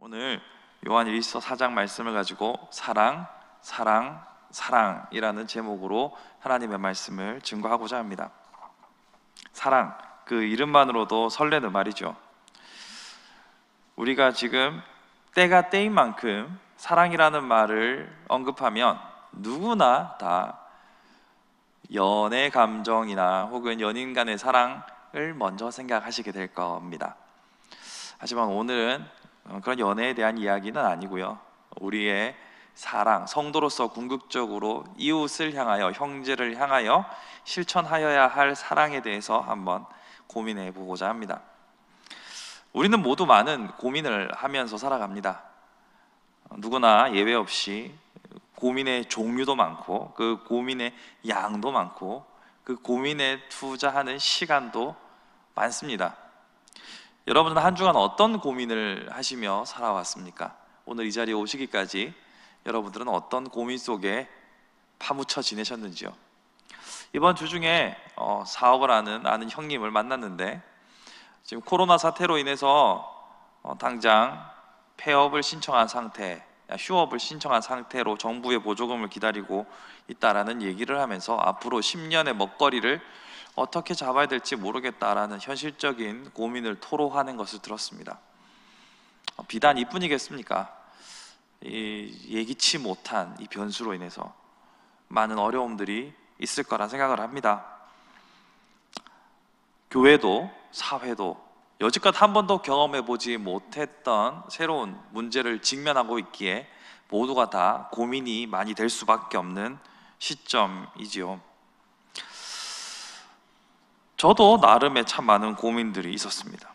오늘 요한일서 4장 말씀을 가지고 사랑, 사랑, 사랑이라는 제목으로 하나님의 말씀을 증거하고자 합니다. 사랑, 그 이름만으로도 설레는 말이죠. 우리가 지금 때가 때인 만큼 사랑이라는 말을 언급하면 누구나 다 연애 감정이나 혹은 연인 간의 사랑을 먼저 생각하시게 될 겁니다. 하지만 오늘은 그런 연애에 대한 이야기는 아니고요, 우리의 사랑, 성도로서 궁극적으로 이웃을 향하여, 형제를 향하여 실천하여야 할 사랑에 대해서 한번 고민해 보고자 합니다. 우리는 모두 많은 고민을 하면서 살아갑니다. 누구나 예외 없이 고민의 종류도 많고, 그 고민의 양도 많고, 그 고민에 투자하는 시간도 많습니다. 여러분은 한 주간 어떤 고민을 하시며 살아왔습니까? 오늘 이 자리에 오시기까지 여러분들은 어떤 고민 속에 파묻혀 지내셨는지요? 이번 주 중에 사업을 하는 아는 형님을 만났는데, 지금 코로나 사태로 인해서 당장 폐업을 신청한 상태, 휴업을 신청한 상태로 정부의 보조금을 기다리고 있다라는 얘기를 하면서 앞으로 10년의 먹거리를 어떻게 잡아야 될지 모르겠다라는 현실적인 고민을 토로하는 것을 들었습니다. 비단 이뿐이겠습니까? 예기치 못한 이 변수로 인해서 많은 어려움들이 있을 거라 생각을 합니다. 교회도 사회도 여지껏 한 번도 경험해보지 못했던 새로운 문제를 직면하고 있기에 모두가 다 고민이 많이 될 수밖에 없는 시점이지요. 저도 나름의 참 많은 고민들이 있었습니다.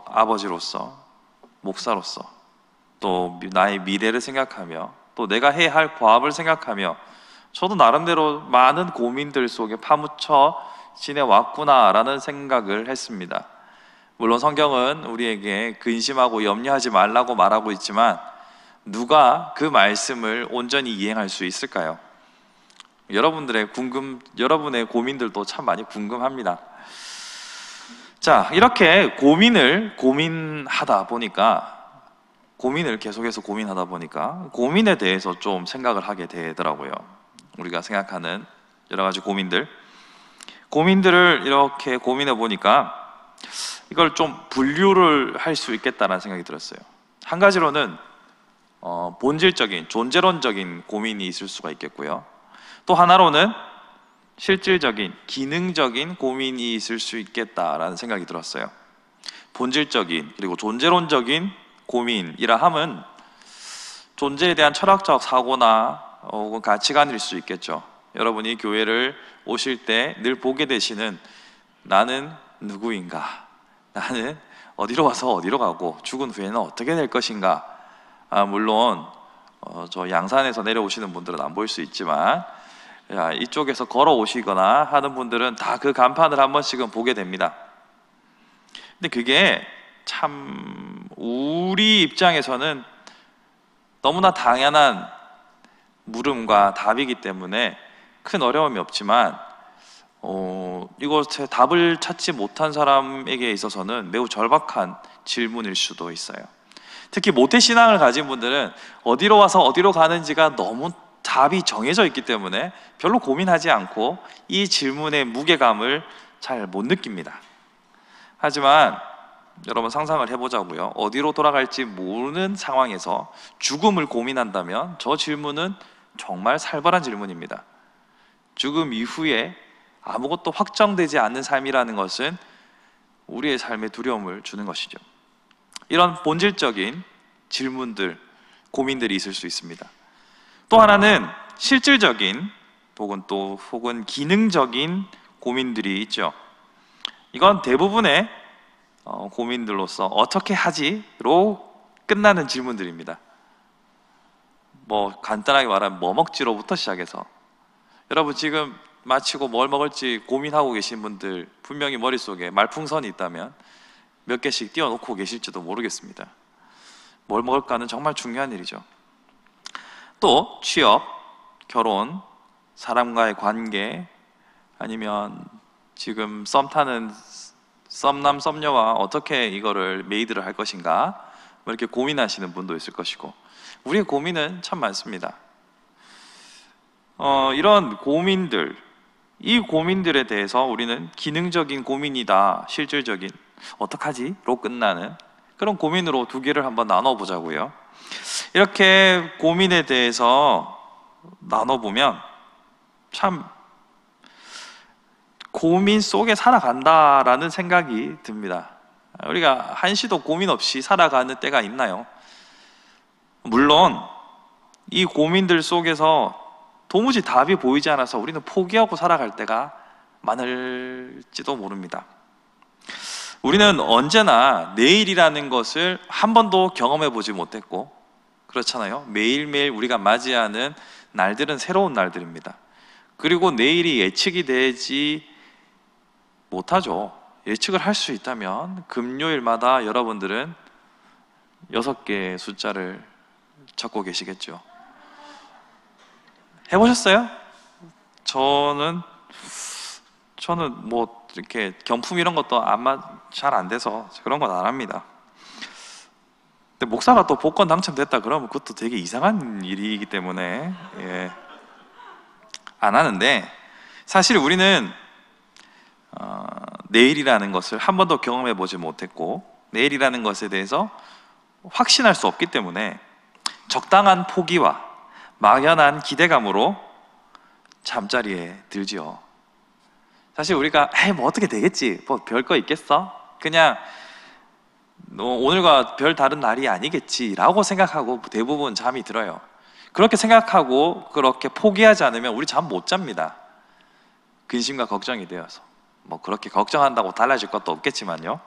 아버지로서, 목사로서, 또 나의 미래를 생각하며, 또 내가 해야 할 과업을 생각하며, 저도 나름대로 많은 고민들 속에 파묻혀 지내왔구나라는 생각을 했습니다. 물론 성경은 우리에게 근심하고 염려하지 말라고 말하고 있지만, 누가 그 말씀을 온전히 이행할 수 있을까요? 여러분의 고민들도 참 많이 궁금합니다. 자, 이렇게 고민을 계속해서 고민하다 보니까 고민에 대해서 좀 생각을 하게 되더라고요. 우리가 생각하는 여러 가지 고민들을 이렇게 고민해 보니까 이걸 좀 분류를 할 수 있겠다는 생각이 들었어요. 한 가지로는 본질적인, 존재론적인 고민이 있을 수가 있겠고요, 또 하나로는 실질적인, 기능적인 고민이 있을 수 있겠다라는 생각이 들었어요. 본질적인 그리고 존재론적인 고민이라 함은 존재에 대한 철학적 사고나 혹은 가치관일 수 있겠죠. 여러분이 교회를 오실 때 늘 보게 되시는 나는 누구인가? 나는 어디로 와서 어디로 가고 죽은 후에는 어떻게 될 것인가? 물론 저 양산에서 내려오시는 분들은 안 보일 수 있지만 이쪽에서 걸어오시거나 하는 분들은 다 그 간판을 한 번씩은 보게 됩니다. 근데 그게 참 우리 입장에서는 너무나 당연한 물음과 답이기 때문에 큰 어려움이 없지만 이것에 답을 찾지 못한 사람에게 있어서는 매우 절박한 질문일 수도 있어요. 특히 모태신앙을 가진 분들은 어디로 와서 어디로 가는지가 너무 답이 정해져 있기 때문에 별로 고민하지 않고 이 질문의 무게감을 잘 못 느낍니다. 하지만 여러분 상상을 해보자고요. 어디로 돌아갈지 모르는 상황에서 죽음을 고민한다면 저 질문은 정말 살벌한 질문입니다. 죽음 이후에 아무것도 확정되지 않는 삶이라는 것은 우리의 삶에 두려움을 주는 것이죠. 이런 본질적인 질문들, 고민들이 있을 수 있습니다. 또 하나는 실질적인 혹은 기능적인 고민들이 있죠. 이건 대부분의 고민들로서 어떻게 하지로 끝나는 질문들입니다. 간단하게 말하면 뭐 먹지로부터 시작해서, 여러분 지금 마치고 뭘 먹을지 고민하고 계신 분들 분명히 머릿속에 말풍선이 있다면 몇 개씩 띄워놓고 계실지도 모르겠습니다. 뭘 먹을까는 정말 중요한 일이죠. 또 취업, 결혼, 사람과의 관계, 아니면 지금 썸 타는 썸남 썸녀와 어떻게 이거를 메이드를 할 것인가, 뭐 이렇게 고민하시는 분도 있을 것이고, 우리의 고민은 참 많습니다. 이런 고민들, 이 고민들에 대해서 우리는 기능적인 고민이다, 실질적인 어떡하지? 로 끝나는 그런 고민으로 두 개를 한번 나눠보자고요. 이렇게 고민에 대해서 나눠보면 참 고민 속에 살아간다라는 생각이 듭니다. 우리가 한시도 고민 없이 살아가는 때가 있나요? 물론 이 고민들 속에서 도무지 답이 보이지 않아서 우리는 포기하고 살아갈 때가 많을지도 모릅니다. 우리는 언제나 내일이라는 것을 한 번도 경험해 보지 못했고, 그렇잖아요. 매일매일 우리가 맞이하는 날들은 새로운 날들입니다. 그리고 내일이 예측이 되지 못하죠. 예측을 할 수 있다면 금요일마다 여러분들은 6개의 숫자를 적고 계시겠죠. 해보셨어요? 저는 뭐 이렇게 경품 이런 것도 잘 안 돼서 그런 건 안 합니다. 근데 목사가 또 복권 당첨됐다 그러면 그것도 되게 이상한 일이기 때문에 안 하는데, 사실 우리는 내일이라는 것을 한 번도 경험해 보지 못했고 내일이라는 것에 대해서 확신할 수 없기 때문에 적당한 포기와 막연한 기대감으로 잠자리에 들지요. 사실 우리가 뭐 어떻게 되겠지, 뭐 별거 있겠어, 그냥 오늘과 별 다른 날이 아니겠지 라고 생각하고 대부분 잠이 들어요. 그렇게 생각하고 그렇게 포기하지 않으면 우리 잠 못 잡니다. 근심과 걱정이 되어서. 뭐 그렇게 걱정한다고 달라질 것도 없겠지만요.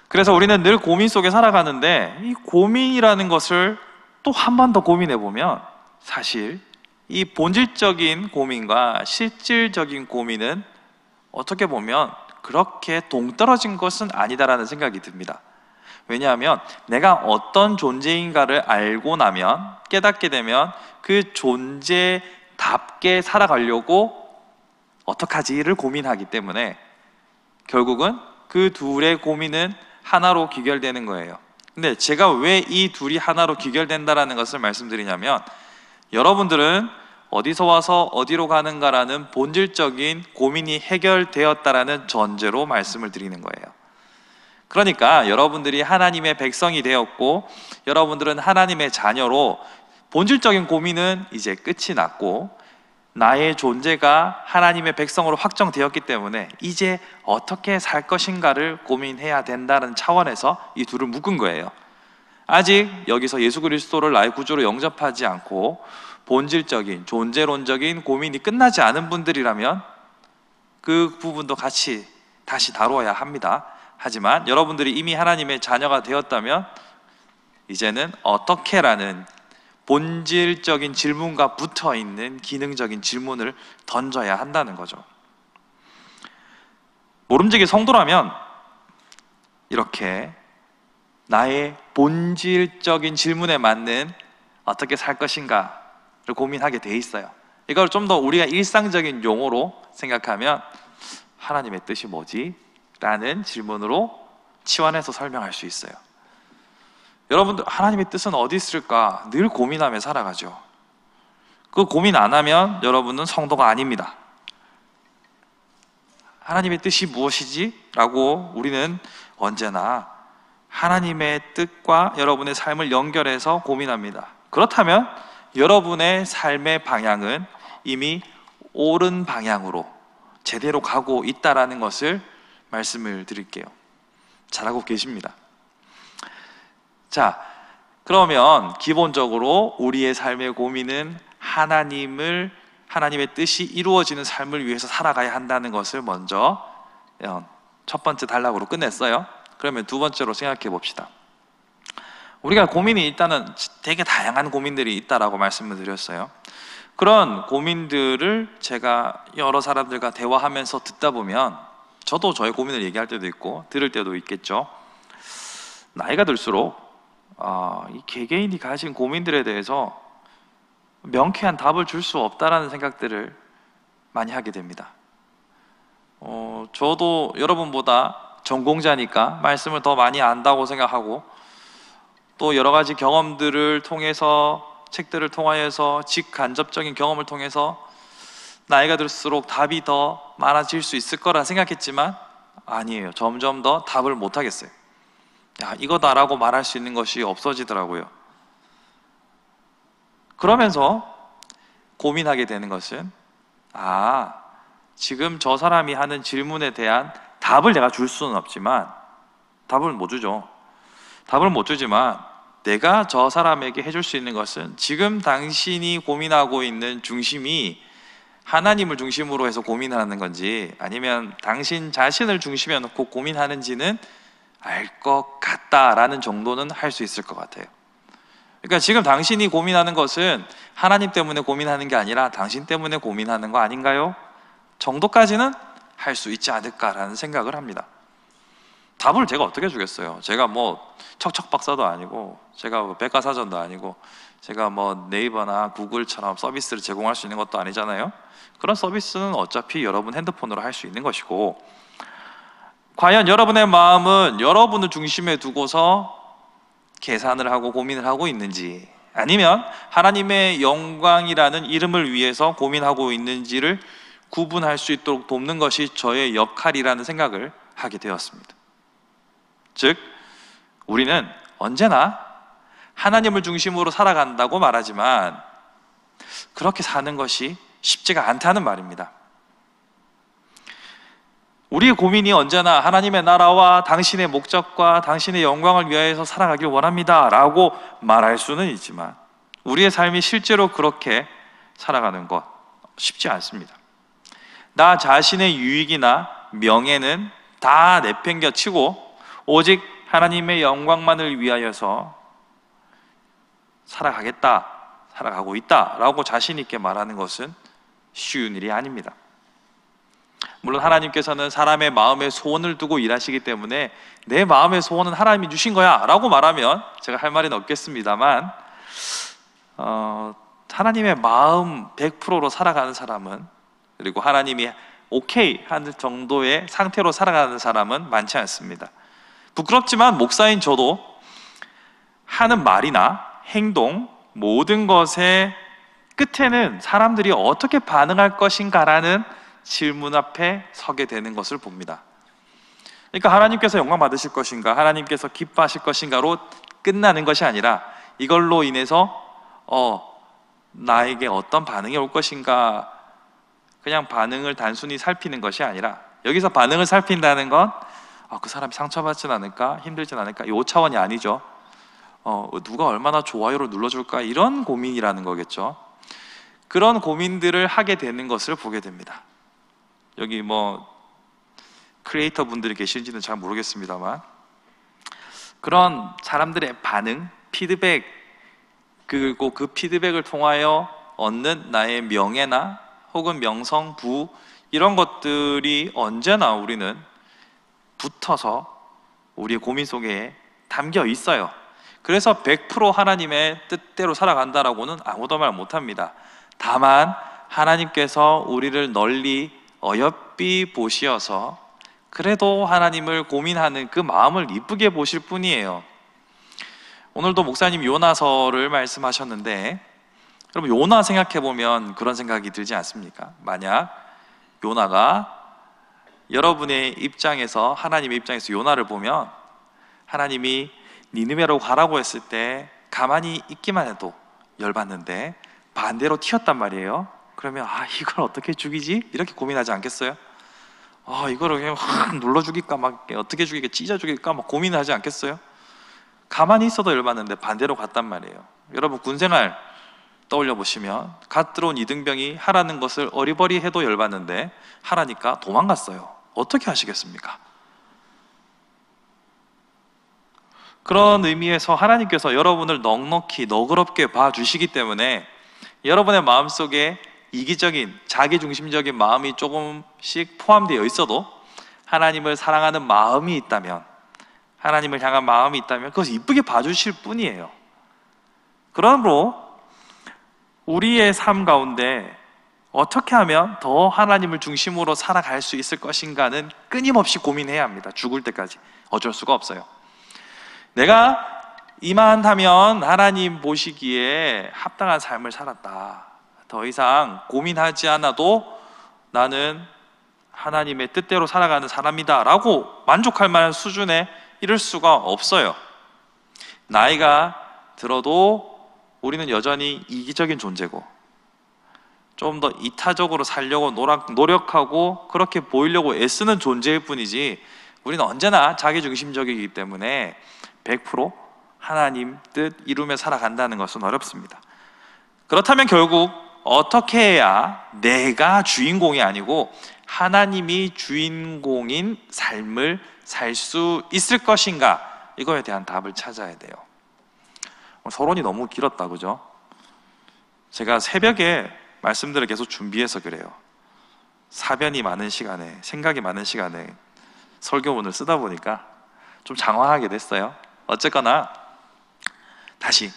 그래서 우리는 늘 고민 속에 살아가는데, 이 고민이라는 것을 또 한 번 더 고민해 보면 사실 이 본질적인 고민과 실질적인 고민은 어떻게 보면 그렇게 동떨어진 것은 아니다라는 생각이 듭니다. 왜냐하면 내가 어떤 존재인가를 알고 나면, 깨닫게 되면 그 존재답게 살아가려고 어떡하지를 고민하기 때문에 결국은 그 둘의 고민은 하나로 귀결되는 거예요. 근데 제가 왜 이 둘이 하나로 귀결된다라는 것을 말씀드리냐면, 여러분들은 어디서 와서 어디로 가는가라는 본질적인 고민이 해결되었다라는 전제로 말씀을 드리는 거예요. 그러니까 여러분들이 하나님의 백성이 되었고 여러분들은 하나님의 자녀로 본질적인 고민은 이제 끝이 났고, 나의 존재가 하나님의 백성으로 확정되었기 때문에 이제 어떻게 살 것인가를 고민해야 된다는 차원에서 이 둘을 묶은 거예요. 아직 여기서 예수 그리스도를 나의 구주로 영접하지 않고 본질적인 존재론적인 고민이 끝나지 않은 분들이라면 그 부분도 같이 다시 다루어야 합니다. 하지만 여러분들이 이미 하나님의 자녀가 되었다면 이제는 어떻게라는 본질적인 질문과 붙어있는 기능적인 질문을 던져야 한다는 거죠. 모름지기 성도라면 이렇게 나의 본질적인 질문에 맞는 어떻게 살 것인가를 고민하게 돼 있어요. 이걸 좀 더 우리가 일상적인 용어로 생각하면 하나님의 뜻이 뭐지? 라는 질문으로 치환해서 설명할 수 있어요. 여러분들, 하나님의 뜻은 어디 있을까 늘 고민하며 살아가죠. 그 고민 안 하면 여러분은 성도가 아닙니다. 하나님의 뜻이 무엇이지? 라고 우리는 언제나 하나님의 뜻과 여러분의 삶을 연결해서 고민합니다. 그렇다면 여러분의 삶의 방향은 이미 옳은 방향으로 제대로 가고 있다는 것을 말씀을 드릴게요. 잘하고 계십니다. 자, 그러면 기본적으로 우리의 삶의 고민은 하나님의 뜻이 이루어지는 삶을 위해서 살아가야 한다는 것을 먼저 첫 번째 단락으로 끝냈어요. 그러면 두 번째로 생각해 봅시다. 우리가 고민이 일단은 되게 다양한 고민들이 있다라고 말씀을 드렸어요. 그런 고민들을 제가 여러 사람들과 대화하면서 듣다 보면 저도 저의 고민을 얘기할 때도 있고 들을 때도 있겠죠. 나이가 들수록 이 개개인이 가진 고민들에 대해서 명쾌한 답을 줄 수 없다라는 생각들을 많이 하게 됩니다. 저도 여러분보다 전공자니까 말씀을 더 많이 안다고 생각하고 또 여러 가지 경험들을 통해서, 책들을 통하여서, 직간접적인 경험을 통해서 나이가 들수록 답이 더 많아질 수 있을 거라 생각했지만 아니에요. 점점 더 답을 못 하겠어요. 야, 이거다라고 말할 수 있는 것이 없어지더라고요. 그러면서 고민하게 되는 것은, 지금 저 사람이 하는 질문에 대한 답을 내가 줄 수는 없지만, 답을 못 주죠. 답을 못 주지만 내가 저 사람에게 해줄 수 있는 것은, 지금 당신이 고민하고 있는 중심이 하나님을 중심으로 해서 고민하는 건지 아니면 당신 자신을 중심에 놓고 고민하는지는 알 것 같다라는 정도는 할 수 있을 것 같아요. 그러니까 지금 당신이 고민하는 것은 하나님 때문에 고민하는 게 아니라 당신 때문에 고민하는 거 아닌가요? 정도까지는 할 수 있지 않을까라는 생각을 합니다. 답을 제가 어떻게 주겠어요? 제가 뭐 척척 박사도 아니고, 제가 뭐 백과사전도 아니고, 제가 뭐 네이버나 구글처럼 서비스를 제공할 수 있는 것도 아니잖아요. 그런 서비스는 어차피 여러분 핸드폰으로 할 수 있는 것이고, 과연 여러분의 마음은 여러분을 중심에 두고서 계산을 하고 고민을 하고 있는지, 아니면 하나님의 영광이라는 이름을 위해서 고민하고 있는지를 구분할 수 있도록 돕는 것이 저의 역할이라는 생각을 하게 되었습니다. 즉, 우리는 언제나 하나님을 중심으로 살아간다고 말하지만 그렇게 사는 것이 쉽지가 않다는 말입니다. 우리의 고민이 언제나 하나님의 나라와 당신의 목적과 당신의 영광을 위하여서 살아가길 원합니다 라고 말할 수는 있지만, 우리의 삶이 실제로 그렇게 살아가는 것 쉽지 않습니다. 나 자신의 유익이나 명예는 다 내팽겨치고 오직 하나님의 영광만을 위하여서 살아가고 있다 라고 자신 있게 말하는 것은 쉬운 일이 아닙니다. 물론 하나님께서는 사람의 마음에 소원을 두고 일하시기 때문에 내 마음의 소원은 하나님이 주신 거야 라고 말하면 제가 할 말은 없겠습니다만, 하나님의 마음 100%로 살아가는 사람은, 그리고 하나님이 오케이 하는 정도의 상태로 살아가는 사람은 많지 않습니다. 부끄럽지만 목사인 저도 하는 말이나 행동, 모든 것의 끝에는 사람들이 어떻게 반응할 것인가라는 질문 앞에 서게 되는 것을 봅니다. 그러니까 하나님께서 영광 받으실 것인가, 하나님께서 기뻐하실 것인가로 끝나는 것이 아니라, 이걸로 인해서 나에게 어떤 반응이 올 것인가, 그냥 반응을 단순히 살피는 것이 아니라, 여기서 반응을 살핀다는 건 그 사람이 상처받진 않을까, 힘들진 않을까, 이 차원이 아니죠. 누가 얼마나 좋아요를 눌러줄까, 이런 고민이라는 거겠죠. 그런 고민들을 하게 되는 것을 보게 됩니다. 여기 뭐 크리에이터 분들이 계신지는 잘 모르겠습니다만, 그런 사람들의 반응, 피드백, 그리고 그 피드백을 통하여 얻는 나의 명예나 혹은 명성, 부, 이런 것들이 언제나 우리는 붙어서 우리의 고민 속에 담겨 있어요. 그래서 100% 하나님의 뜻대로 살아간다라고는 아무도 말 못합니다. 다만 하나님께서 우리를 널리 어여삐 보시어서 그래도 하나님을 고민하는 그 마음을 이쁘게 보실 뿐이에요. 오늘도 목사님 요나서를 말씀하셨는데, 여러분 요나 생각해보면 그런 생각이 들지 않습니까? 만약 요나가 여러분의 입장에서, 하나님의 입장에서 요나를 보면, 하나님이 니느웨로 가라고 했을 때 가만히 있기만 해도 열받는데 반대로 튀었단 말이에요. 그러면 이걸 어떻게 죽이지? 이렇게 고민하지 않겠어요? 이거를 그냥 확 눌러 죽일까, 막 어떻게 죽일까, 찢어 죽일까, 막 고민하지 않겠어요? 가만히 있어도 열받는데 반대로 갔단 말이에요. 여러분 군생활 떠올려 보시면, 갓 들어온 이등병이 하라는 것을 어리버리해도 열받는데 하라니까 도망갔어요. 어떻게 하시겠습니까? 그런 의미에서 하나님께서 여러분을 넉넉히 너그럽게 봐주시기 때문에, 여러분의 마음속에 이기적인 자기중심적인 마음이 조금씩 포함되어 있어도 하나님을 사랑하는 마음이 있다면, 하나님을 향한 마음이 있다면 그것을 이쁘게 봐주실 뿐이에요. 그러므로 우리의 삶 가운데 어떻게 하면 더 하나님을 중심으로 살아갈 수 있을 것인가는 끊임없이 고민해야 합니다. 죽을 때까지. 어쩔 수가 없어요. 내가 이만하면 하나님 보시기에 합당한 삶을 살았다. 더 이상 고민하지 않아도 나는 하나님의 뜻대로 살아가는 사람이다 라고 만족할 만한 수준에 이를 수가 없어요. 나이가 들어도 우리는 여전히 이기적인 존재고 좀 더 이타적으로 살려고 노력하고 그렇게 보이려고 애쓰는 존재일 뿐이지, 우리는 언제나 자기중심적이기 때문에 100% 하나님 뜻 이루며 살아간다는 것은 어렵습니다. 그렇다면 결국 어떻게 해야 내가 주인공이 아니고 하나님이 주인공인 삶을 살 수 있을 것인가, 이거에 대한 답을 찾아야 돼요. 서론이 너무 길었다, 그죠? 제가 새벽에 말씀들을 계속 준비해서 그래요. 사변이 많은 시간에, 생각이 많은 시간에 설교문을 쓰다 보니까 좀 장황하게 됐어요. 어쨌거나 다시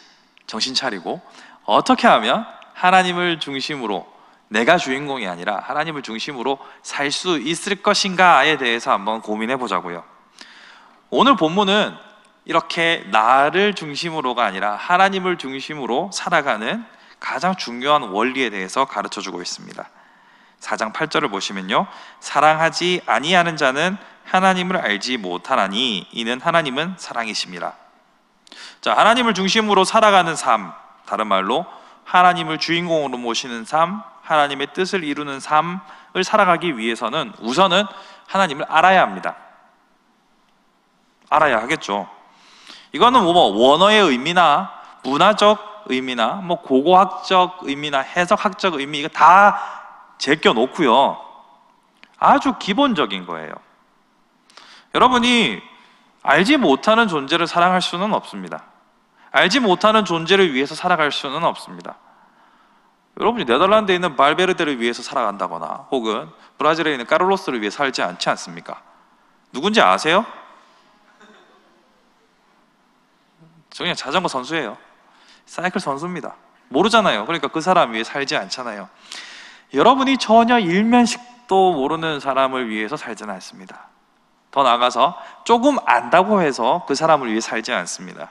정신 차리고 어떻게 하면 하나님을 중심으로, 내가 주인공이 아니라 하나님을 중심으로 살 수 있을 것인가에 대해서 한번 고민해 보자고요. 오늘 본문은 이렇게 나를 중심으로가 아니라 하나님을 중심으로 살아가는 가장 중요한 원리에 대해서 가르쳐 주고 있습니다. 4장 8절을 보시면요, 사랑하지 아니하는 자는 하나님을 알지 못하나니 이는 하나님은 사랑이심이라. 자, 하나님을 중심으로 살아가는 삶, 다른 말로 하나님을 주인공으로 모시는 삶, 하나님의 뜻을 이루는 삶을 살아가기 위해서는 우선은 하나님을 알아야 합니다. 알아야 하겠죠. 이거는 원어의 의미나 문화적 의미나 고고학적 의미나 해석학적 의미, 이거 다 제껴놓고요, 아주 기본적인 거예요. 여러분이 알지 못하는 존재를 사랑할 수는 없습니다. 알지 못하는 존재를 위해서 살아갈 수는 없습니다. 여러분이 네덜란드에 있는 발베르데를 위해서 살아간다거나 혹은 브라질에 있는 카를로스를 위해 살지 않지 않습니까? 누군지 아세요? 저 그냥 자전거 선수예요. 사이클 선수입니다. 모르잖아요. 그러니까 그 사람 위해 살지 않잖아요. 여러분이 전혀 일면식도 모르는 사람을 위해서 살지는 않습니다. 더 나아가서 조금 안다고 해서 그 사람을 위해 살지 않습니다.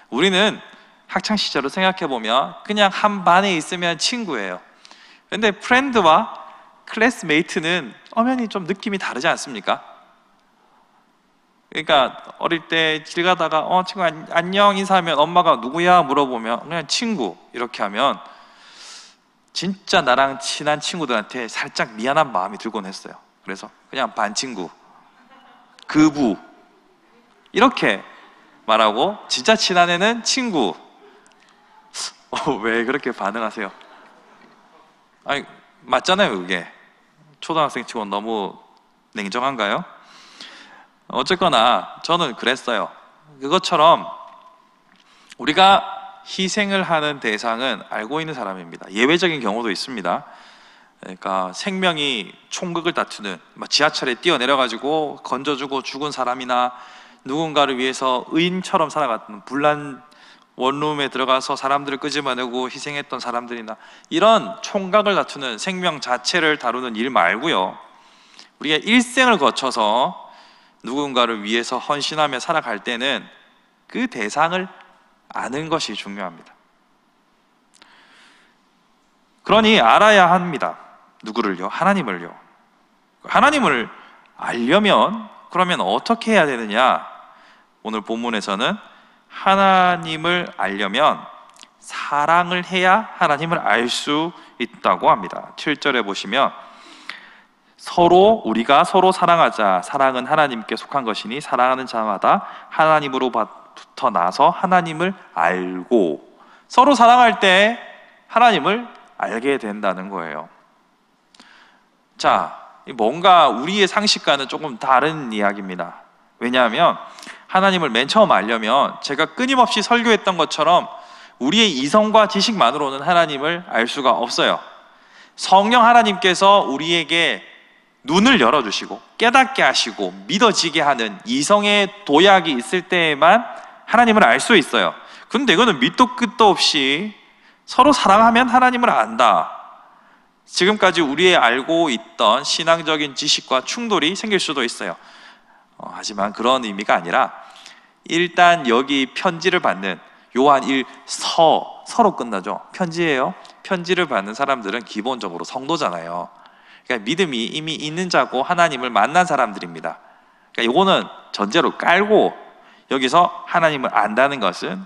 우리는 학창시절을 생각해보면 그냥 한 반에 있으면 친구예요. 근데 프렌드와 클래스메이트는 엄연히 좀 느낌이 다르지 않습니까? 그러니까 어릴 때 길 가다가 친구 안녕 인사하면 엄마가 누구야 물어보면 그냥 친구 이렇게 하면 진짜 나랑 친한 친구들한테 살짝 미안한 마음이 들곤 했어요. 그래서 그냥 반친구, 그부 이렇게 말하고, 진짜 친한 애는 친구. 왜 그렇게 반응하세요? 아니, 맞잖아요. 그게 초등학생 치고 너무 냉정한가요? 어쨌거나 저는 그랬어요. 그것처럼 우리가 희생을 하는 대상은 알고 있는 사람입니다. 예외적인 경우도 있습니다. 그러니까 생명이 총극을 다투는, 지하철에 뛰어내려가지고 건져주고 죽은 사람이나 누군가를 위해서 의인처럼 살아갔던, 불난 원룸에 들어가서 사람들을 끄집어내고 희생했던 사람들이나, 이런 총각을 다투는 생명 자체를 다루는 일 말고요, 우리가 일생을 거쳐서 누군가를 위해서 헌신하며 살아갈 때는 그 대상을 아는 것이 중요합니다. 그러니 알아야 합니다. 누구를요? 하나님을요. 하나님을 알려면 그러면 어떻게 해야 되느냐? 오늘 본문에서는 하나님을 알려면 사랑을 해야 하나님을 알 수 있다고 합니다. 7절에 보시면 우리가 서로 사랑하자. 사랑은 하나님께 속한 것이니 사랑하는 자마다 하나님으로부터 나서 하나님을 알고, 서로 사랑할 때 하나님을 알게 된다는 거예요. 자, 뭔가 우리의 상식과는 조금 다른 이야기입니다. 왜냐하면 하나님을 맨 처음 알려면 제가 끊임없이 설교했던 것처럼 우리의 이성과 지식만으로는 하나님을 알 수가 없어요. 성령 하나님께서 우리에게 눈을 열어주시고 깨닫게 하시고 믿어지게 하는 이성의 도약이 있을 때에만 하나님을 알 수 있어요. 근데 이거는 밑도 끝도 없이 서로 사랑하면 하나님을 안다, 지금까지 우리의 알고 있던 신앙적인 지식과 충돌이 생길 수도 있어요. 하지만 그런 의미가 아니라 일단 여기 편지를 받는 요한 1서로 끝나죠. 편지예요. 편지를 받는 사람들은 기본적으로 성도잖아요. 그러니까 믿음이 이미 있는 자고 하나님을 만난 사람들입니다. 그러니까 이거는 전제로 깔고 여기서 하나님을 안다는 것은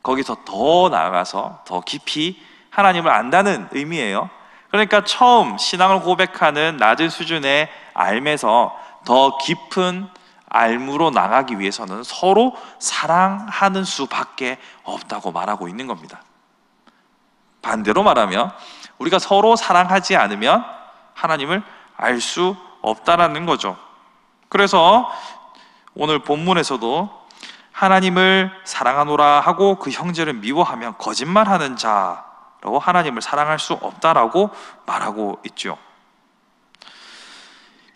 거기서 더 나아가서 더 깊이 하나님을 안다는 의미예요. 그러니까 처음 신앙을 고백하는 낮은 수준의 알매서 더 깊은 알무로 나가기 위해서는 서로 사랑하는 수밖에 없다고 말하고 있는 겁니다. 반대로 말하면 우리가 서로 사랑하지 않으면 하나님을 알 수 없다라는 거죠. 그래서 오늘 본문에서도 하나님을 사랑하노라 하고 그 형제를 미워하면 거짓말하는 자라고 하나님을 사랑할 수 없다라고 말하고 있죠.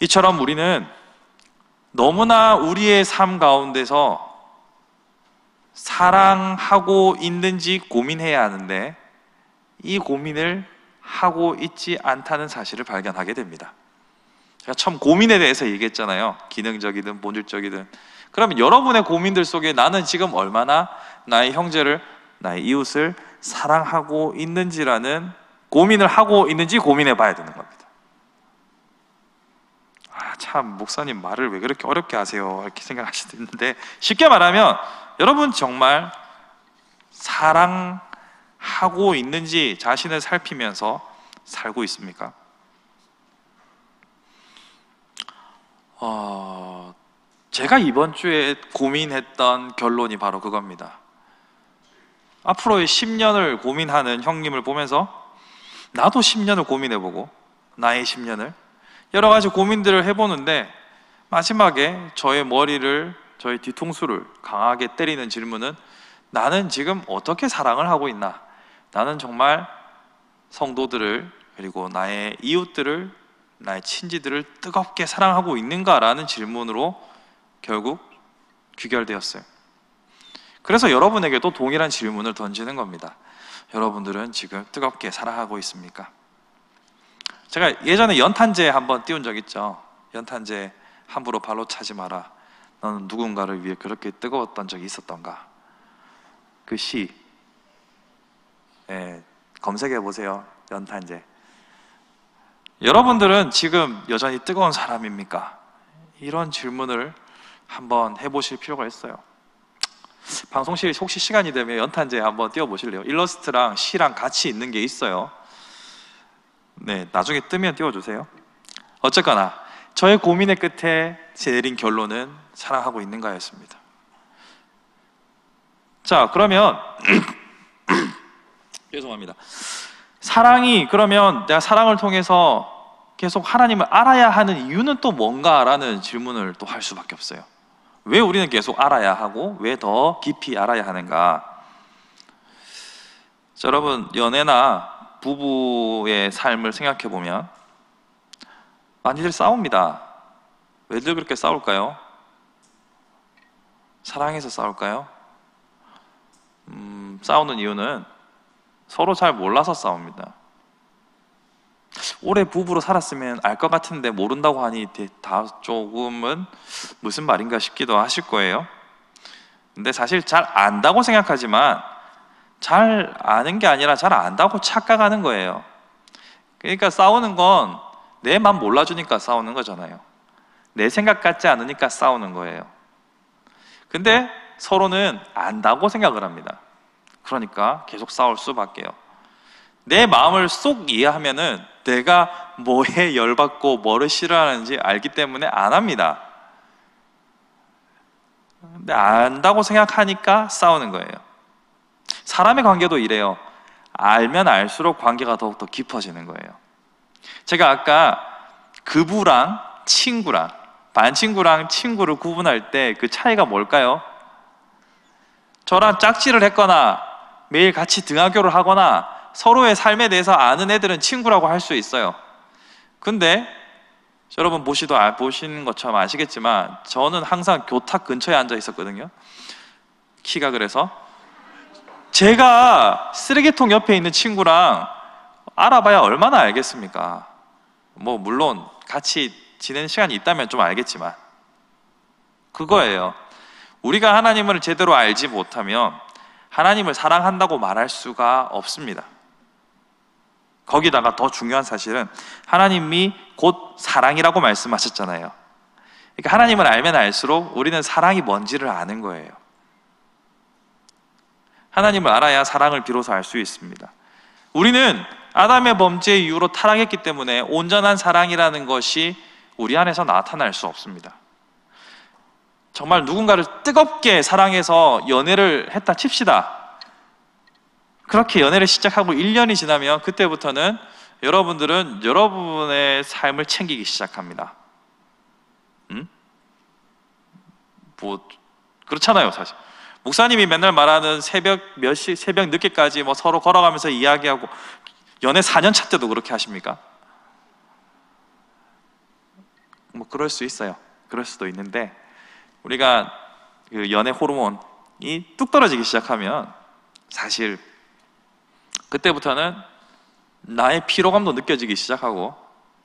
이처럼 우리는 너무나 우리의 삶 가운데서 사랑하고 있는지 고민해야 하는데 이 고민을 하고 있지 않다는 사실을 발견하게 됩니다. 제가 처음 고민에 대해서 얘기했잖아요. 기능적이든 본질적이든. 그러면 여러분의 고민들 속에 나는 지금 얼마나 나의 형제를, 나의 이웃을 사랑하고 있는지라는 고민을 하고 있는지 고민해 봐야 되는 겁니다. 참 목사님 말을 왜 그렇게 어렵게 하세요? 이렇게 생각하실 수 있는데, 쉽게 말하면 여러분 정말 사랑하고 있는지 자신을 살피면서 살고 있습니까? 제가 이번 주에 고민했던 결론이 바로 그겁니다. 앞으로의 10년을 고민하는 형님을 보면서 나도 10년을 고민해보고 나의 10년을 여러 가지 고민들을 해보는데 마지막에 저의 머리를, 저의 뒤통수를 강하게 때리는 질문은 나는 지금 어떻게 사랑을 하고 있나? 나는 정말 성도들을, 그리고 나의 이웃들을, 나의 친지들을 뜨겁게 사랑하고 있는가라는 질문으로 결국 귀결되었어요. 그래서 여러분에게도 동일한 질문을 던지는 겁니다. 여러분들은 지금 뜨겁게 사랑하고 있습니까? 제가 예전에 연탄재 한번 띄운 적 있죠. 연탄재 함부로 발로 차지 마라. 너는 누군가를 위해 그렇게 뜨거웠던 적이 있었던가? 그 시, 검색해 보세요. 연탄재. 여러분들은 지금 여전히 뜨거운 사람입니까? 이런 질문을 한번 해보실 필요가 있어요. 방송실 혹시 시간이 되면 연탄재 한번 띄워보실래요? 일러스트랑 시랑 같이 있는 게 있어요. 네, 나중에 뜨면 띄워주세요. 어쨌거나 저의 고민의 끝에 내린 결론은 사랑하고 있는가였습니다. 자, 그러면 죄송합니다. 사랑이, 그러면 내가 사랑을 통해서 계속 하나님을 알아야 하는 이유는 또 뭔가라는 질문을 또 할 수밖에 없어요. 왜 우리는 계속 알아야 하고 왜 더 깊이 알아야 하는가? 자, 여러분, 연애나 부부의 삶을 생각해 보면 많이들 싸웁니다. 왜들 그렇게 싸울까요? 사랑해서 싸울까요? 싸우는 이유는 서로 잘 몰라서 싸웁니다. 오래 부부로 살았으면 알 것 같은데 모른다고 하니 다 조금은 무슨 말인가 싶기도 하실 거예요. 근데 사실 잘 안다고 생각하지만 잘 아는 게 아니라 잘 안다고 착각하는 거예요. 그러니까 싸우는 건 내 맘 몰라주니까 싸우는 거잖아요. 내 생각 같지 않으니까 싸우는 거예요. 근데 서로는 안다고 생각을 합니다. 그러니까 계속 싸울 수밖에요. 내 마음을 쏙 이해하면은 내가 뭐에 열받고 뭐를 싫어하는지 알기 때문에 안 합니다. 근데 안다고 생각하니까 싸우는 거예요. 사람의 관계도 이래요. 알면 알수록 관계가 더욱더 깊어지는 거예요. 제가 아까 그부랑 친구랑, 반친구랑 친구를 구분할 때 그 차이가 뭘까요? 저랑 짝지를 했거나 매일 같이 등하교를 하거나 서로의 삶에 대해서 아는 애들은 친구라고 할 수 있어요. 근데 여러분 보시는 것처럼 아시겠지만 저는 항상 교탁 근처에 앉아 있었거든요. 키가 그래서 제가 쓰레기통 옆에 있는 친구랑 알아봐야 얼마나 알겠습니까? 뭐 물론 같이 지내는 시간이 있다면 좀 알겠지만 그거예요. 우리가 하나님을 제대로 알지 못하면 하나님을 사랑한다고 말할 수가 없습니다. 거기다가 더 중요한 사실은 하나님이 곧 사랑이라고 말씀하셨잖아요. 그러니까 하나님을 알면 알수록 우리는 사랑이 뭔지를 아는 거예요. 하나님을 알아야 사랑을 비로소 알 수 있습니다. 우리는 아담의 범죄 이후로 타락했기 때문에 온전한 사랑이라는 것이 우리 안에서 나타날 수 없습니다. 정말 누군가를 뜨겁게 사랑해서 연애를 했다 칩시다. 그렇게 연애를 시작하고 1년이 지나면 그때부터는 여러분들은 여러분의 삶을 챙기기 시작합니다. 그렇잖아요, 사실. 목사님이 맨날 말하는 새벽 몇 시, 새벽 늦게까지 서로 걸어가면서 이야기하고, 연애 4년 차 때도 그렇게 하십니까? 그럴 수 있어요. 그럴 수도 있는데, 우리가 그 연애 호르몬이 뚝 떨어지기 시작하면 사실 그때부터는 나의 피로감도 느껴지기 시작하고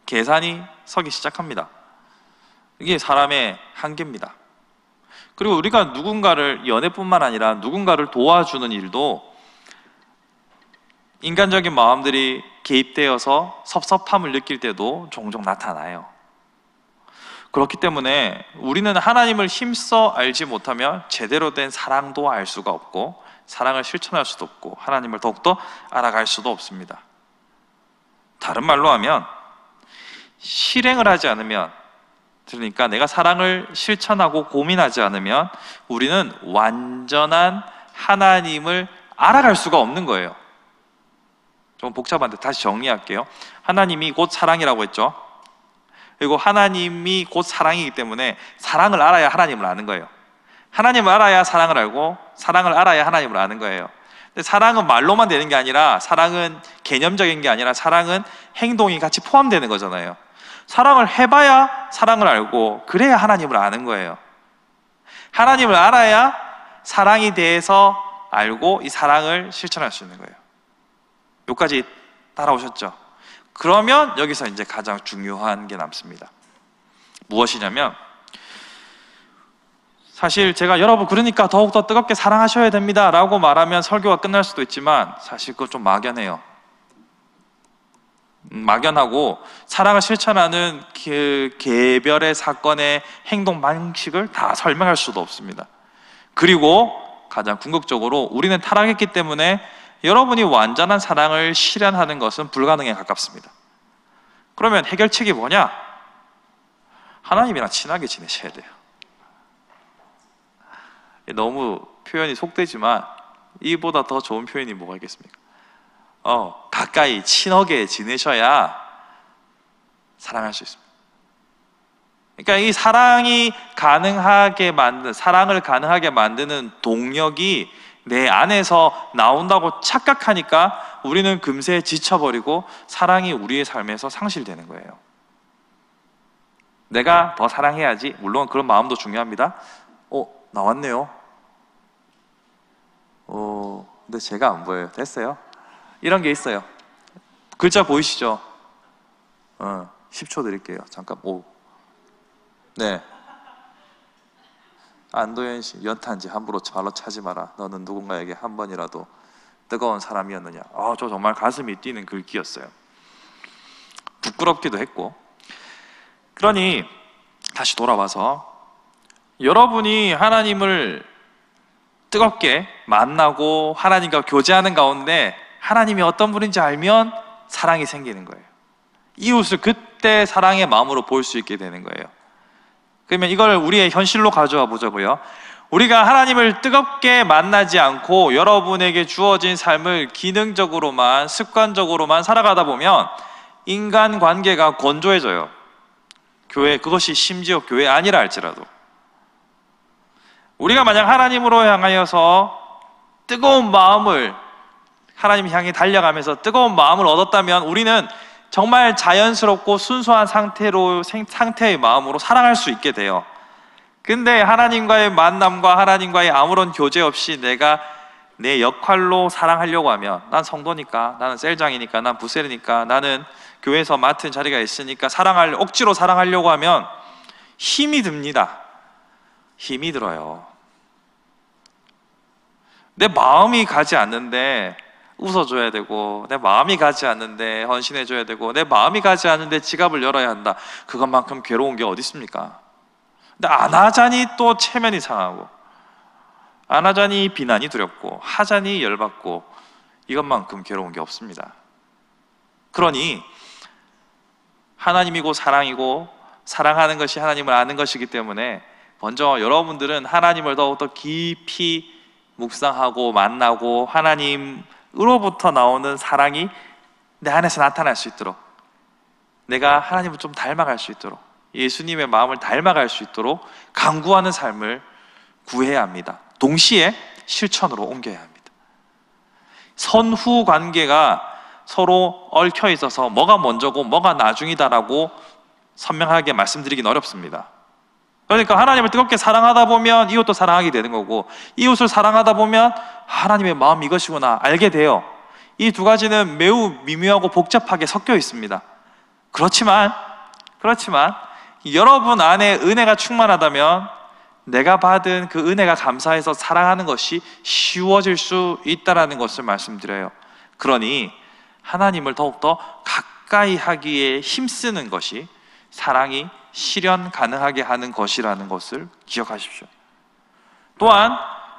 계산이 서기 시작합니다. 이게 사람의 한계입니다. 그리고 우리가 누군가를, 연애뿐만 아니라 누군가를 도와주는 일도 인간적인 마음들이 개입되어서 섭섭함을 느낄 때도 종종 나타나요. 그렇기 때문에 우리는 하나님을 힘써 알지 못하면 제대로 된 사랑도 알 수가 없고 사랑을 실천할 수도 없고 하나님을 더욱더 알아갈 수도 없습니다. 다른 말로 하면 실행을 하지 않으면, 그러니까 내가 사랑을 실천하고 고민하지 않으면 우리는 완전한 하나님을 알아갈 수가 없는 거예요. 좀 복잡한데 다시 정리할게요. 하나님이 곧 사랑이라고 했죠. 그리고 하나님이 곧 사랑이기 때문에 사랑을 알아야 하나님을 아는 거예요. 하나님을 알아야 사랑을 알고 사랑을 알아야 하나님을 아는 거예요. 근데 사랑은 말로만 되는 게 아니라, 사랑은 개념적인 게 아니라 사랑은 행동이 같이 포함되는 거잖아요. 사랑을 해봐야 사랑을 알고 그래야 하나님을 아는 거예요. 하나님을 알아야 사랑에 대해서 알고 이 사랑을 실천할 수 있는 거예요. 여기까지 따라오셨죠? 그러면 여기서 이제 가장 중요한 게 남습니다. 무엇이냐면, 사실 제가 여러분 그러니까 더욱더 뜨겁게 사랑하셔야 됩니다 라고 말하면 설교가 끝날 수도 있지만 사실 그거 좀 막연해요. 막연하고 사랑을 실천하는 그 개별의 사건의 행동 방식을 다 설명할 수도 없습니다. 그리고 가장 궁극적으로 우리는 타락했기 때문에 여러분이 완전한 사랑을 실현하는 것은 불가능에 가깝습니다. 그러면 해결책이 뭐냐? 하나님이랑 친하게 지내셔야 돼요. 너무 표현이 속되지만 이보다 더 좋은 표현이 뭐가 있겠습니까? 가까이 친하게 지내셔야 사랑할 수 있습니다. 그러니까 이 사랑을 가능하게 만드는 동력이 내 안에서 나온다고 착각하니까 우리는 금세 지쳐버리고 사랑이 우리의 삶에서 상실되는 거예요. 내가 더 사랑해야지. 물론 그런 마음도 중요합니다. 나왔네요. 근데 제가 안 보여요. 됐어요? 이런 게 있어요. 글자 보이시죠? 10초 드릴게요. 잠깐. 네. 안도현 씨, 연탄지 함부로 발로 차지 마라. 너는 누군가에게 한 번이라도 뜨거운 사람이었느냐. 저 정말 가슴이 뛰는 글귀였어요. 부끄럽기도 했고. 그러니 다시 돌아와서 여러분이 하나님을 뜨겁게 만나고 하나님과 교제하는 가운데 하나님이 어떤 분인지 알면 사랑이 생기는 거예요. 이웃을 그때 사랑의 마음으로 볼 수 있게 되는 거예요. 그러면 이걸 우리의 현실로 가져와 보자고요. 우리가 하나님을 뜨겁게 만나지 않고 여러분에게 주어진 삶을 기능적으로만, 습관적으로만 살아가다 보면 인간관계가 건조해져요. 그것이 심지어 교회 아니라 할지라도. 우리가 만약 하나님으로 향하여서 뜨거운 마음을, 하나님 향해 달려가면서 뜨거운 마음을 얻었다면 우리는 정말 자연스럽고 순수한 상태의 마음으로 사랑할 수 있게 돼요. 근데 하나님과의 만남과 하나님과의 아무런 교제 없이 내가 내 역할로 사랑하려고 하면, 난 성도니까, 나는 셀장이니까, 난 부셀이니까, 나는 교회에서 맡은 자리가 있으니까 억지로 사랑하려고 하면 힘이 듭니다. 힘이 들어요. 내 마음이 가지 않는데 웃어줘야 되고, 내 마음이 가지 않는데 헌신해줘야 되고, 내 마음이 가지 않는데 지갑을 열어야 한다. 그것만큼 괴로운 게 어디 있습니까? 근데 안 하자니 또 체면이 상하고, 안 하자니 비난이 두렵고, 하자니 열받고, 이것만큼 괴로운 게 없습니다. 그러니 하나님이고 사랑이고, 사랑하는 것이 하나님을 아는 것이기 때문에 먼저 여러분들은 하나님을 더욱더 깊이 묵상하고 만나고, 하나님으로부터 나오는 사랑이 내 안에서 나타날 수 있도록, 내가 하나님을 좀 닮아갈 수 있도록, 예수님의 마음을 닮아갈 수 있도록 간구하는 삶을 구해야 합니다. 동시에 실천으로 옮겨야 합니다. 선후 관계가 서로 얽혀 있어서 뭐가 먼저고 뭐가 나중이다라고 선명하게 말씀드리긴 어렵습니다. 그러니까 하나님을 뜨겁게 사랑하다 보면 이웃도 사랑하게 되는 거고, 이웃을 사랑하다 보면 하나님의 마음 이것이구나 알게 돼요. 이 두 가지는 매우 미묘하고 복잡하게 섞여 있습니다. 그렇지만 여러분 안에 은혜가 충만하다면 내가 받은 그 은혜가 감사해서 사랑하는 것이 쉬워질 수 있다는 것을 말씀드려요. 그러니 하나님을 더욱더 가까이 하기에 힘쓰는 것이 사랑이 실현 가능하게 하는 것이라는 것을 기억하십시오. 또한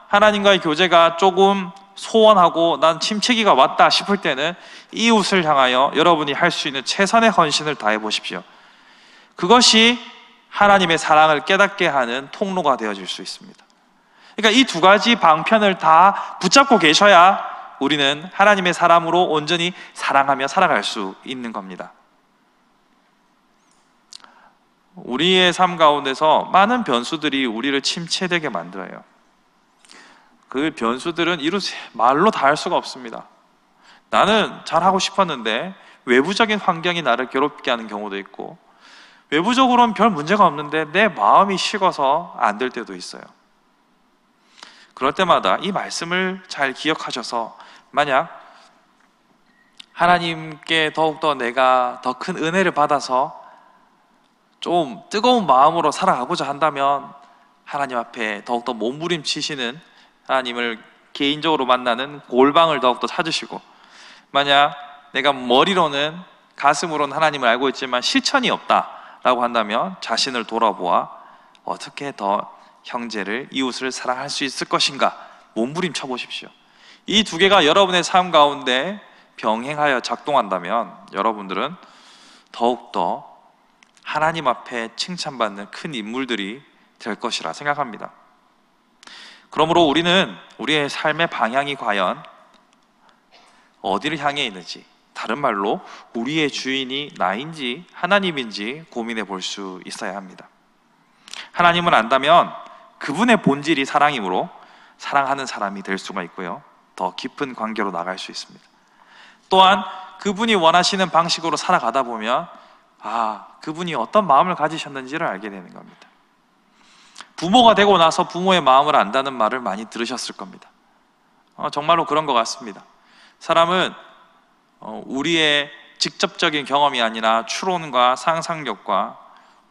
하나님과의 교제가 조금 소원하고 난 침체기가 왔다 싶을 때는 이웃을 향하여 여러분이 할 수 있는 최선의 헌신을 다해 보십시오. 그것이 하나님의 사랑을 깨닫게 하는 통로가 되어질 수 있습니다. 그러니까 이 두 가지 방편을 다 붙잡고 계셔야 우리는 하나님의 사람으로 온전히 사랑하며 살아갈 수 있는 겁니다. 우리의 삶 가운데서 많은 변수들이 우리를 침체되게 만들어요. 그 변수들은 말로 다 할 수가 없습니다. 나는 잘하고 싶었는데 외부적인 환경이 나를 괴롭게 하는 경우도 있고, 외부적으로는 별 문제가 없는데 내 마음이 식어서 안 될 때도 있어요. 그럴 때마다 이 말씀을 잘 기억하셔서, 만약 하나님께 더욱더 내가 더 큰 은혜를 받아서 좀 뜨거운 마음으로 살아가고자 한다면 하나님 앞에 더욱더 몸부림치시는, 하나님을 개인적으로 만나는 골방을 더욱더 찾으시고, 만약 내가 머리로는, 가슴으로는 하나님을 알고 있지만 실천이 없다라고 한다면 자신을 돌아보아 어떻게 더 형제를, 이웃을 사랑할 수 있을 것인가 몸부림쳐 보십시오. 이 두 개가 여러분의 삶 가운데 병행하여 작동한다면 여러분들은 더욱더 하나님 앞에 칭찬받는 큰 인물들이 될 것이라 생각합니다. 그러므로 우리는 우리의 삶의 방향이 과연 어디를 향해 있는지, 다른 말로 우리의 주인이 나인지 하나님인지 고민해 볼 수 있어야 합니다. 하나님을 안다면 그분의 본질이 사랑이므로 사랑하는 사람이 될 수가 있고요, 더 깊은 관계로 나갈 수 있습니다. 또한 그분이 원하시는 방식으로 살아가다 보면 그분이 어떤 마음을 가지셨는지를 알게 되는 겁니다. 부모가 되고 나서 부모의 마음을 안다는 말을 많이 들으셨을 겁니다. 정말로 그런 것 같습니다. 사람은 우리의 직접적인 경험이 아니라 추론과 상상력과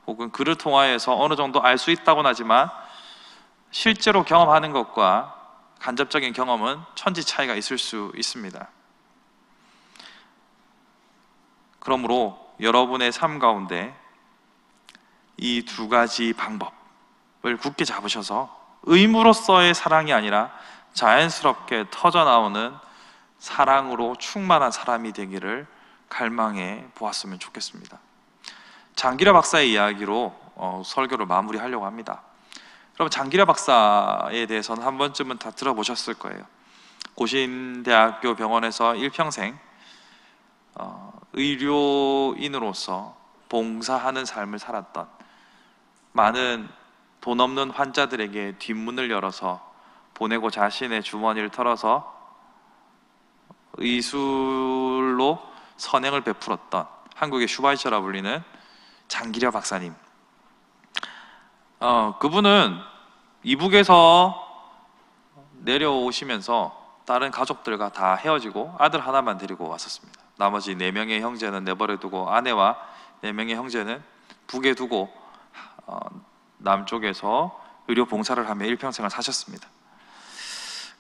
혹은 그를 통하여서 어느 정도 알 수 있다고는 하지만 실제로 경험하는 것과 간접적인 경험은 천지 차이가 있을 수 있습니다. 그러므로 여러분의 삶 가운데 이 두 가지 방법을 굳게 잡으셔서 의무로서의 사랑이 아니라 자연스럽게 터져나오는 사랑으로 충만한 사람이 되기를 갈망해 보았으면 좋겠습니다. 장기려 박사의 이야기로 설교를 마무리하려고 합니다. 여러분, 장기려 박사에 대해서는 한 번쯤은 다 들어보셨을 거예요. 고신대학교 병원에서 일평생 의료인으로서 봉사하는 삶을 살았던, 많은 돈 없는 환자들에게 뒷문을 열어서 보내고 자신의 주머니를 털어서 의술로 선행을 베풀었던 한국의 슈바이처라 불리는 장기려 박사님. 그분은 이북에서 내려오시면서 다른 가족들과 다 헤어지고 아들 하나만 데리고 왔었습니다. 나머지 4명의 형제는 내버려두고, 아내와 4명의 형제는 북에 두고 남쪽에서 의료 봉사를 하며 일평생을 사셨습니다.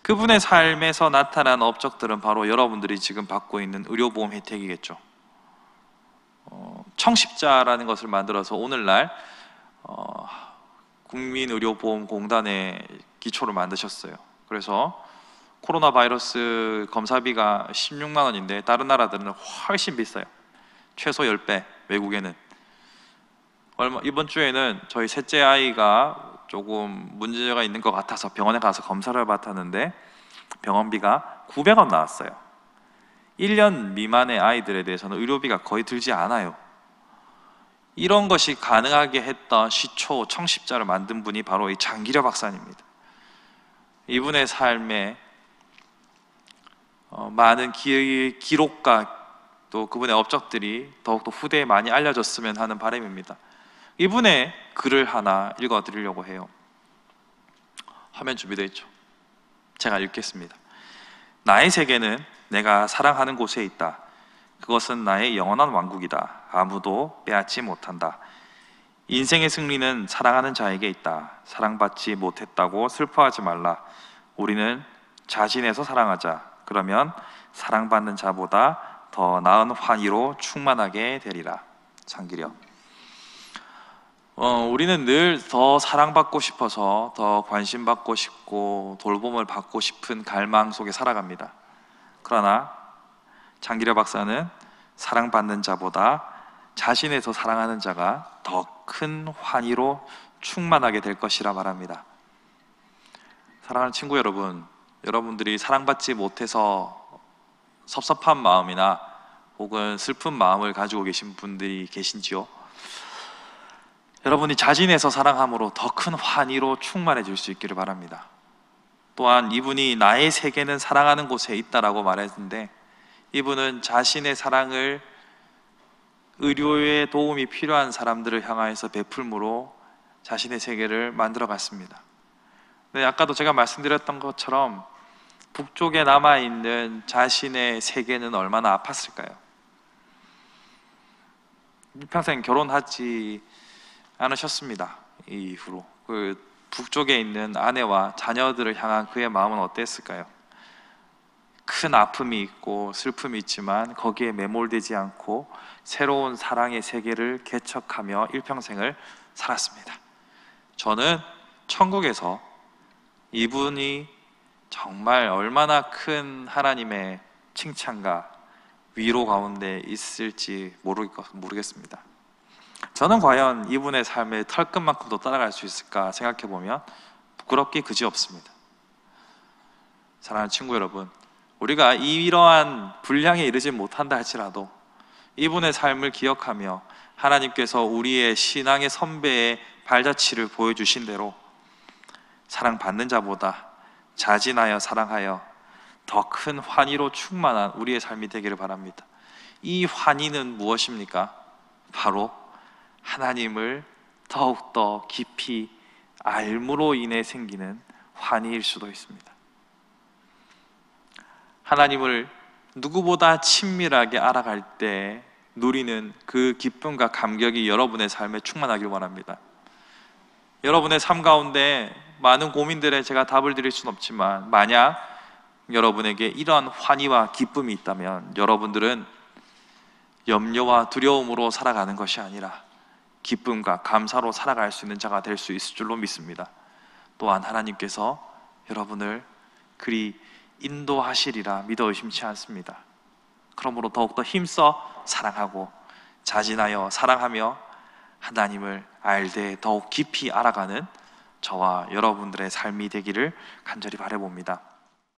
그분의 삶에서 나타난 업적들은 바로 여러분들이 지금 받고 있는 의료보험 혜택이겠죠. 청십자라는 것을 만들어서 오늘날 국민의료보험공단의 기초를 만드셨어요. 그래서 코로나 바이러스 검사비가 16만 원인데 다른 나라들은 훨씬 비싸요. 최소 10배, 외국에는. 이번 주에는 저희 셋째 아이가 조금 문제가 있는 것 같아서 병원에 가서 검사를 받았는데 병원비가 900원 나왔어요. 1년 미만의 아이들에 대해서는 의료비가 거의 들지 않아요. 이런 것이 가능하게 했던 시초 청십자를 만든 분이 바로 이 장기려 박사님입니다. 이분의 삶에 많은 기록과 또 그분의 업적들이 더욱더 후대에 많이 알려졌으면 하는 바람입니다. 이분의 글을 하나 읽어드리려고 해요. 화면 준비되어 있죠? 제가 읽겠습니다. 나의 세계는 내가 사랑하는 곳에 있다. 그것은 나의 영원한 왕국이다. 아무도 빼앗지 못한다. 인생의 승리는 사랑하는 자에게 있다. 사랑받지 못했다고 슬퍼하지 말라. 우리는 자신에서 사랑하자. 그러면 사랑받는 자보다 더 나은 환희로 충만하게 되리라. 장기려. 우리는 늘 더 사랑받고 싶어서 더 관심받고 싶고 돌봄을 받고 싶은 갈망 속에 살아갑니다. 그러나 장기려 박사는 사랑받는 자보다 자신에서 사랑하는 자가 더 큰 환희로 충만하게 될 것이라 말합니다. 사랑하는 친구 여러분, 여러분들이 사랑받지 못해서 섭섭한 마음이나 혹은 슬픈 마음을 가지고 계신 분들이 계신지요? 여러분이 자신에서 사랑함으로 더 큰 환희로 충만해질 수 있기를 바랍니다. 또한 이분이 나의 세계는 사랑하는 곳에 있다라고 말했는데 이분은 자신의 사랑을 의료에 도움이 필요한 사람들을 향하여서 베풀므로 자신의 세계를 만들어 갔습니다. 네, 아까도 제가 말씀드렸던 것처럼 북쪽에 남아있는 자신의 세계는 얼마나 아팠을까요? 평생 결혼하지 않으셨습니다. 이 이후로 그 북쪽에 있는 아내와 자녀들을 향한 그의 마음은 어땠을까요? 큰 아픔이 있고 슬픔이 있지만 거기에 매몰되지 않고 새로운 사랑의 세계를 개척하며 일평생을 살았습니다. 저는 천국에서 이분이 정말 얼마나 큰 하나님의 칭찬과 위로 가운데 있을지 모르겠습니다. 저는 과연 이분의 삶의 털끝만큼도 따라갈 수 있을까 생각해보면 부끄럽기 그지없습니다. 사랑하는 친구 여러분, 우리가 이러한 분량에 이르지 못한다 할지라도 이분의 삶을 기억하며 하나님께서 우리의 신앙의 선배의 발자취를 보여주신 대로 사랑받는 자보다 자진하여 사랑하여 더 큰 환희로 충만한 우리의 삶이 되기를 바랍니다. 이 환희는 무엇입니까? 바로 하나님을 더욱더 깊이 알므로 인해 생기는 환희일 수도 있습니다. 하나님을 누구보다 친밀하게 알아갈 때 누리는 그 기쁨과 감격이 여러분의 삶에 충만하길 원합니다. 여러분의 삶 가운데 많은 고민들에 제가 답을 드릴 수는 없지만 만약 여러분에게 이러한 환희와 기쁨이 있다면 여러분들은 염려와 두려움으로 살아가는 것이 아니라 기쁨과 감사로 살아갈 수 있는 자가 될 수 있을 줄로 믿습니다. 또한 하나님께서 여러분을 그리 인도하시리라 믿어 의심치 않습니다. 그러므로 더욱더 힘써 사랑하고 자진하여 사랑하며 하나님을 알되 더욱 깊이 알아가는 저와 여러분들의 삶이 되기를 간절히 바라봅니다.